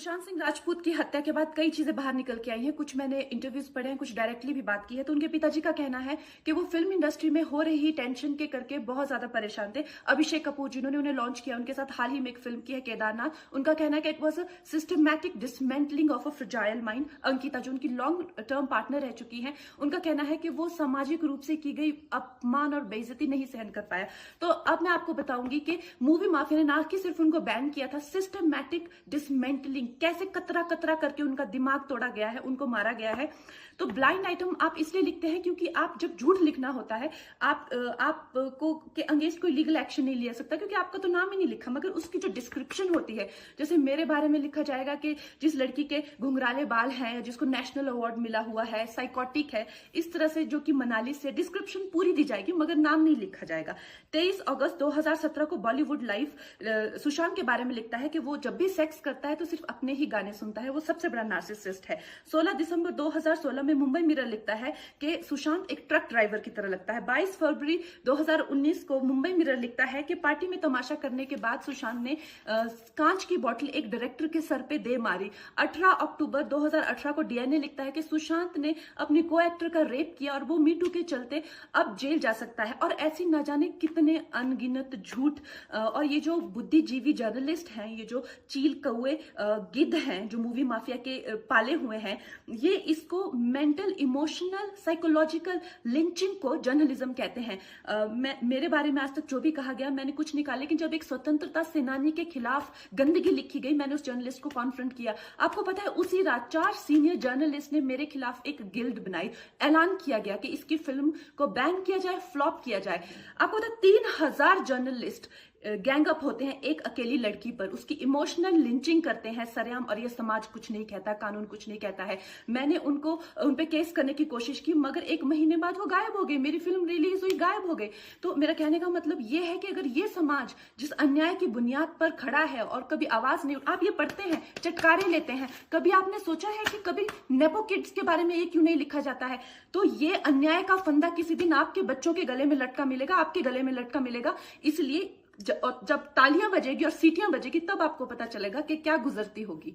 सुशांत सिंह राजपूत की हत्या के बाद कई चीजें बाहर निकल के आई हैं। कुछ मैंने इंटरव्यूज पढ़े हैं, कुछ डायरेक्टली भी बात की है। तो उनके पिताजी का कहना है कि वो फिल्म इंडस्ट्री में हो रही टेंशन के करके बहुत ज्यादा परेशान थे। अभिषेक कपूर जिन्होंने उन्हें लॉन्च किया, उनके साथ हाल ही में एक फिल्म की है केदारनाथ। उनका कहना है कि it was a systematic dismantling of a fragile mind. Ankita जो उनकी लॉन्ग टर्म पार्टनर रह चुकी है, उनका कहना है कि वो सामाजिक रूप से की गई अपमान और बेइज्जती नहीं सहन कर पाया। तो अब मैं आपको बताऊंगी कि मूवी माफिया ने ना कि सिर्फ उनको बैन किया था, सिस्टमैटिक डिसमेंटलिंग, कैसे कतरा कतरा करके उनका दिमाग तोड़ा गया है, उनको मारा गया है। तो ब्लाइंड आइटम आप इसलिए लिखते हैं क्योंकि आप जब झूठ लिखना होता है, आप को के अगेंस्ट कोई लीगल एक्शन नहीं लिया सकता क्योंकि आपका तो नाम ही नहीं लिखा, मगर उसकी जो डिस्क्रिप्शन होती है, जैसे मेरे बारे में लिखा जाएगा कि जिस लड़की के घुंघराले बाल हैं, जिसको नेशनल अवार्ड मिला हुआ है, साइकोटिक है, इस तरह से जो कि मनाली से डिस्क्रिप्शन पूरी दी जाएगी मगर नाम नहीं लिखा जाएगा। 23 अगस्त 2017 को बॉलीवुड लाइव सुशांत के बारे में लिखता है कि वो जब भी सेक्स करता है तो सिर्फ अपने ही गाने सुनता है, वो सबसे बड़ा नार्सिसिस्ट है। 16 दिसंबर 2016 में मुंबई मिरर लिखता है कि सुशांत एक ट्रक ड्राइवर की तरह लगता है। 22 फरवरी 2019 को मुंबई मिरर लिखता है कि पार्टी में तमाशा करने के बाद सुशांत ने कांच की बोतल एक डायरेक्टर के सर पे दे मारी। 18 अक्टूबर 2018 को डीएनए लिखता है कि सुशांत ने अपने को एक्टर का रेप किया और वो मीटू के चलते अब जेल जा सकता है। और ऐसी न जाने कितने अनगिनत झूठ। और ये जो बुद्धिजीवी जर्नलिस्ट हैं, ये जो चील कौए गिद्ध हैं जो मूवी माफिया के पाले हुए हैं, ये इसको मेंटल इमोशनल साइकोलॉजिकल लिंचिंग को जर्नलिज्म कहते हैं। मेरे बारे में आज तक जो भी कहा गया मैंने कुछ नहीं कहा, लेकिन जब एक स्वतंत्रता सेनानी के खिलाफ गंदगी लिखी गई, मैंने उस जर्नलिस्ट को कॉन्फ्रंट किया। आपको पता है उसी रात 4 सीनियर जर्नलिस्ट ने मेरे खिलाफ एक गिल्ड बनाई, ऐलान किया गया कि इसकी फिल्म को बैन किया जाए, फ्लॉप किया जाए। आपको पता है 3000 जर्नलिस्ट गैंग अप होते हैं एक अकेली लड़की पर, उसकी इमोशनल लिंचिंग करते हैं सरेआम, और ये समाज कुछ नहीं कहता, कानून कुछ नहीं कहता है। मैंने उन पे केस करने की कोशिश की मगर 1 महीने बाद वो गायब हो गए, मेरी फिल्म रिलीज हुई, गायब हो गए। तो मेरा कहने का मतलब ये है कि अगर ये समाज जिस अन्याय की बुनियाद पर खड़ा है और कभी आवाज नहीं, आप ये पढ़ते हैं, चटकारे लेते हैं, कभी आपने सोचा है कि कभी नेपो किड्स के बारे में ये क्यों नहीं लिखा जाता है? तो ये अन्याय का फंदा किसी दिन आपके बच्चों के गले में लटका मिलेगा, आपके गले में लटका मिलेगा। इसलिए जब तालियां बजेगी और सीटियां बजेगी तब आपको पता चलेगा कि क्या गुजरती होगी।